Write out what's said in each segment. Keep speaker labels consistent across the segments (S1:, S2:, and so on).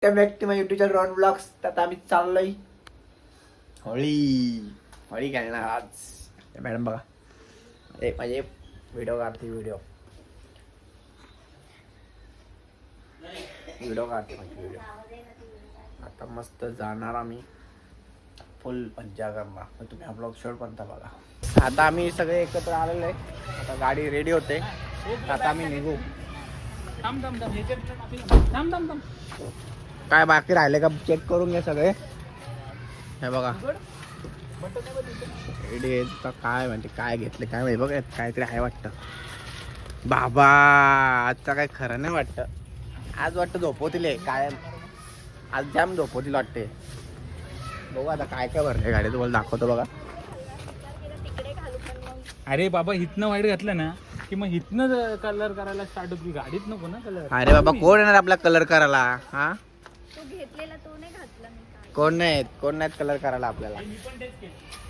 S1: व्यक्ती माझ्या युट्यूबच्या रॉन ब्लॉग्स. आता आम्ही चाललोय होळी खेळणार आज. मॅडम बघा एक माझे व्हिडिओ काढते व्हिडिओ काढते व्हिडिओ. आता मस्त जाणार आम्ही फुल मज्जा करणार. तुम्ही हा ब्लॉग शेवटपर्यंत बघा. आता आम्ही सगळे एकत्र आलेलो आहे. आता गाडी रेडी होते. आता आम्ही निघू. काय बाकी राहिले का चेक करून घ्या सगळे. हे बघा रेडी आहेत. काय म्हणते काय घेतले काय माहिती. बघा काहीतरी आहे वाटतं. बाबा आजचा काय खरं नाही वाटतं. आज वाटतं झोपवतील काय. आज जाम झोपवतील वाटते. बघू आता काय काय भरले गाडी तुम्हाला दाखवतो बघा.
S2: अरे बाबा हिथनं वाईट घातलं ना की मग हिथनं कलर करायला स्टार्ट होती. गाडीत नको ना कलर.
S1: अरे बाबा कोण येणार आपला कलर करायला. हा
S3: तो घेतलेला तो नाही घातला मी काय.
S1: कोण नाहीत कलर करायला आपल्याला.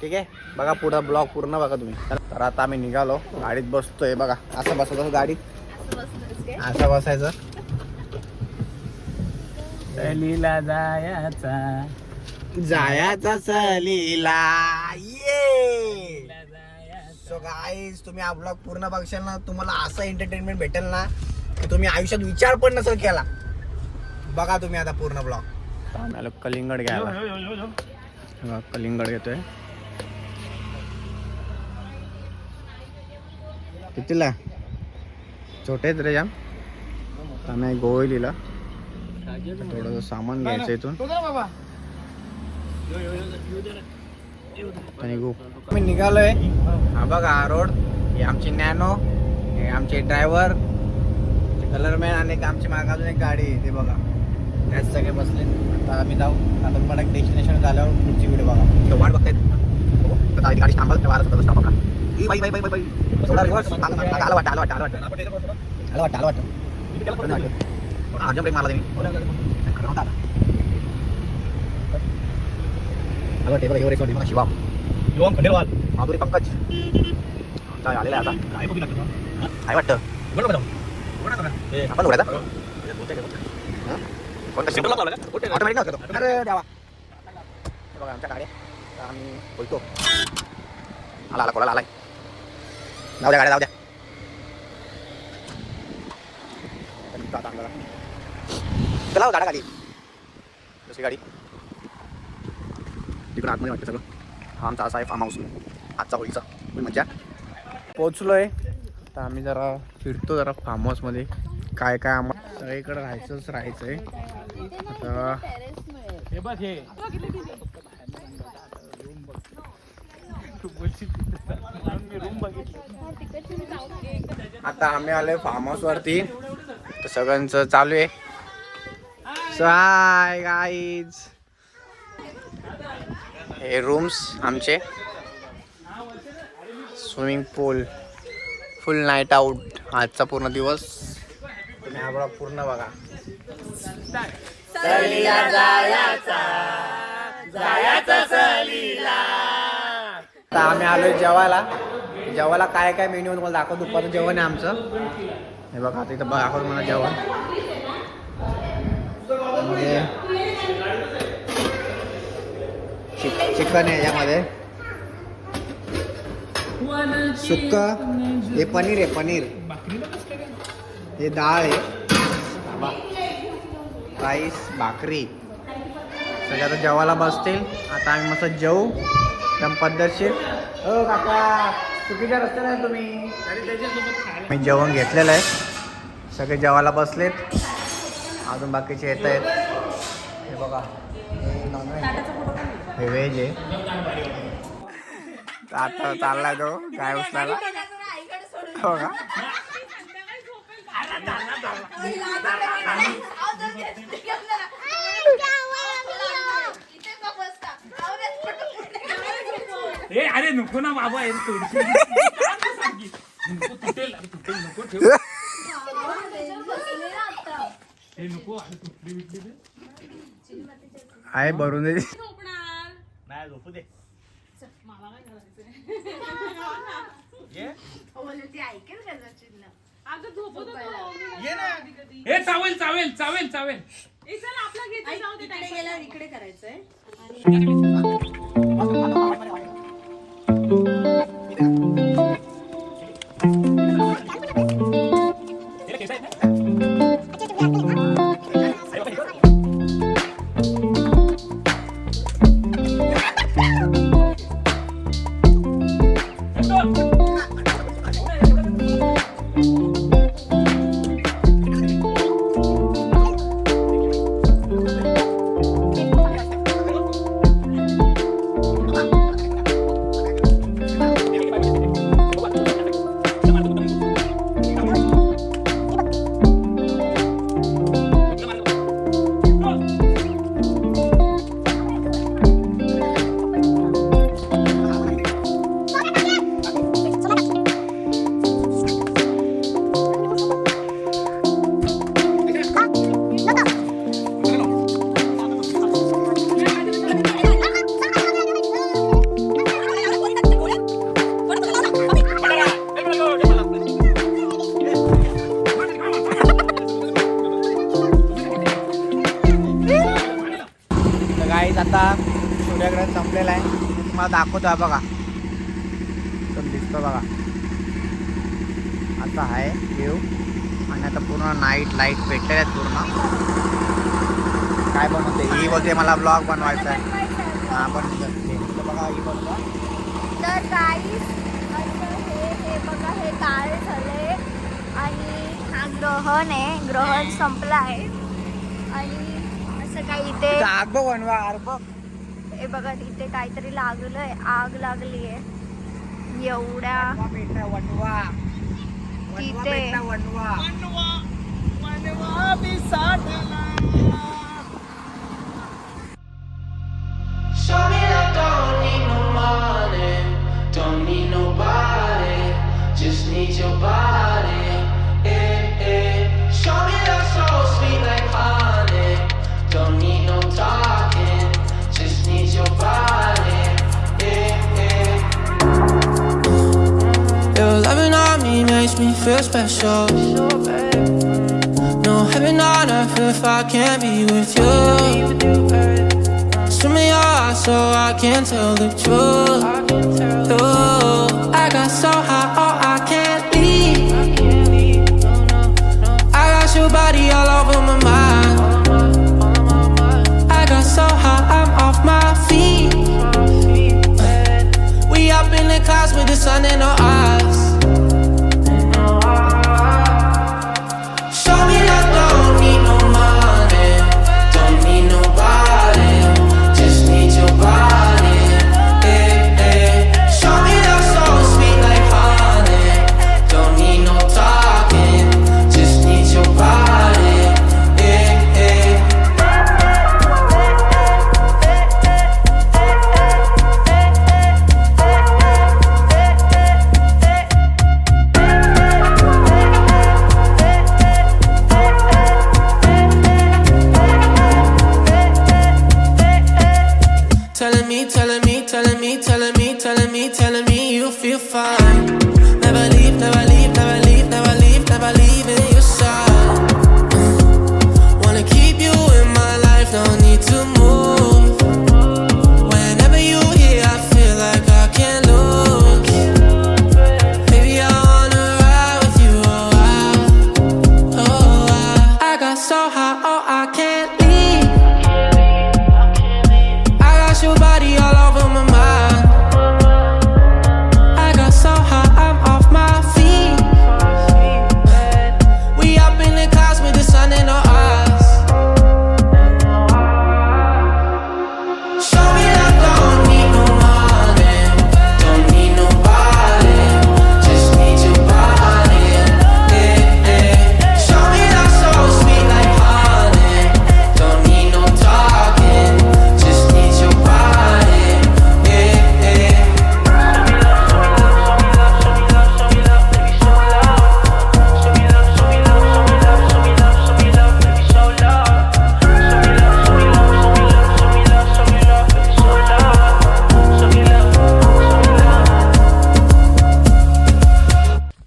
S1: ठीक आहे बघा पुढं ब्लॉग पूर्ण बघा तुम्ही. तर आता आम्ही निघालो. गाडीत बसतोय बघा. असं बसवतो गाडीत.
S3: असं बसतोयस काय?
S1: असं बसायचं.
S2: सहलीला जायचा
S1: सहलीला ये. सो गाईज तुम्ही हा ब्लॉग पूर्ण बघशाल ना तुम्हाला असं एंटरटेनमेंट भेटेल ना की तुम्ही आयुष्यात विचार पण नसेल केला. बघा तुम्ही आता पूर्ण ब्लॉग. आम्ही कलिंगड घ्यायला. कलिंगड घेतोय. कितीला छोटे आहेत रे जाम. आम्ही गोवलीला थोडंसं सामान घ्यायचं इथून. मी निघालोय. हा बघा हा रोड. हे आमची नॅनो. हे आमचे ड्रायव्हर कलरमॅन आणि एक आमची मागे अजून एक गाडी आहे ते बघा. त्याच सगळे बसले. आता आम्ही जाऊ. आता तुम्हाला डेस्टिनेशन झाल्यावर पुढची व्हिडिओ बघा. वाट बघतायत गाडी थांबल वारच बघा. बाई थोडा रिव्हर्स आला वाटतं. अर्जंट ब्रेक मारला तुम्ही. शिवा माधुरी पंकज आलेला आहे आता. काय वाटतं आपण उघडायचा ऑटोमॅटिक नव्हतं. अरे द्यावा बघा आमच्या गाड्या. आम्ही बोलतो आला कोणाला आलाय. जाऊ द्या गाड्या जाऊ द्या. चला गाडा गाडी दुसरी गाडी तिकडे आतमध्ये वाटतं सगळं. हा आमचा असा आहे फार्म हाऊस आजचा होळीचा मज्जा. पोचलोय. आता आम्ही जरा फिरतो जरा फार्म हाऊसमध्ये. काय काय आम्हाला सगळीकडे राहायचंय. आता
S2: हे बघ हे
S1: आता आम्ही आलोय फार्म हाऊस वरती. तर सगळ्यांचं चालू आहे. So hi guys. हे रूम्स आमचे. स्विमिंग पूल फुल नाईट आउट आजचा पूर्ण दिवस. तुम्ही हा ब्लॉग पूर्ण बघा. आता आम्ही आलोय जेवायला काय काय मेन्यू तुम्हाला दाखवतो. दुपारचं जेवण आहे आमचं. हे बघा आता इथं दाखवतो मला जेवण. चिकन आहे यामध्ये. सुक्क हे पनीर. हे डाळ आहे. राईस भाकरी. सगळे आता जेवायला बसतील. आता आम्ही मस्त जेवू एकदम पद्धतशीर. हो काका चुकीच्या रस्त्याला आहे तुम्ही. मी जेवण घेतलेलं आहे. सगळे जेवायला बसलेत. अजून बाकीचे येत आहेत. हे बघा हे नॉनव्हेज हे व्हेज आहे. आता चाललाय तो काय उचलायला. हो का
S2: अरे नको ना बाबा तुटेल नको ठेव. हे नको तुटली बिटली
S1: आहे भरून दे.
S2: नाही झोपू दे. हे चावेल चावेल चावेल चावेल
S4: इकडे गेल्यावर इकडे करायचंय.
S1: गाईज आता सूर्यग्रहण संपलेला आहे. मी तुम्हाला दाखवतो आहे बघा. तर दिसतो बघा आता आहे व्ह्यू. आणि आता पूर्ण नाईट लाईट पेटलेले आहेत पूर्ण. काय बनवते ही बोलते मला ब्लॉग बनवायचा आहे. हां बनवते बघा ही बनवा.
S3: तर गाईस असं हे बघा हे काळ झालंय आणि हा ग्रहण आहे. ग्रहण संपला आहे आणि असं काही इथे
S1: आग बघ बनवा आग बघ.
S3: हे बघा इथे काहीतरी लागलंय. आग लागली आहे एवढ्या
S1: वनवा
S3: तिथे.
S5: Show me that don't need no money, don't need nobody, just need your body. Eh, eh. Show me that soul sweet like honey, don't need no talking, just need your body. Eh, eh. Your loving on me makes me feel special. No heaven on earth if I can't be with you. Swim in your eyes so I can tell the truth. Ooh, I got so high, oh I can't leave. I got your body all over my mind. I got so high, I'm off my feet. We up in the clouds with the sun in our eyes. Show me that don't need no money, don't need nobody, just need your body. Eh, eh. Show me that soul sweet like honey, don't need no talking, just need your body. Eh, eh. Telling me, telling me, telling me, telling me, telling me, telling me you feel fine. Never leave, never leave, never leave, never leave, never leave in your side. Wanna keep you in my life, no need to move. Whenever you here, I feel like I can't lose. Baby, I wanna ride with you a while. Oh, I got so high, oh I can't leave. I got your body all over my mind. I got so high, I'm off my feet. We up in the clouds with the sun in our eyes. Show me that don't need no money, don't need nobody, just need your body. Eh, eh. Show me that soul sweet like honey, don't need no talking, just need your body. Eh, eh.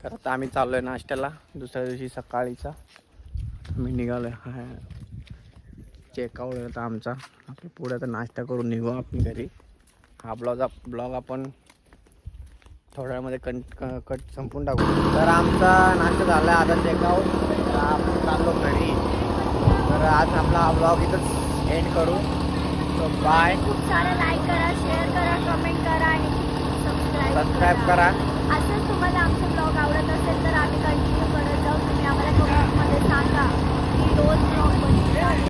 S1: तर आता आम्ही चाललोय नाश्त्याला दुसऱ्या दिवशी सकाळीचा. आम्ही निघालोय checkout होता आमचा. आपल्या पुढे आता नाश्ता करून निघू आपण घरी. हा ब्लॉग आपण थोड्या वेळामध्ये कट संपून टाकू. तर आमचा नाश्ता झाला आता चेकआउट. तर आपण चाललो घरी. तर आज आपला हा ब्लॉग इथंच एंड करू. तो बाय.
S3: खूप सारं लाईक करा, शेअर करा, कमेंट करा आणि
S1: सबस्क्राईब करा.
S3: असंच तुम्हाला आमचे ब्लॉग आवडत असेल तर आम्ही कंटिन्यू करत जाऊ. तुम्ही आम्हाला कमेंटमध्ये सांगा की रोज ब्लॉग बनवून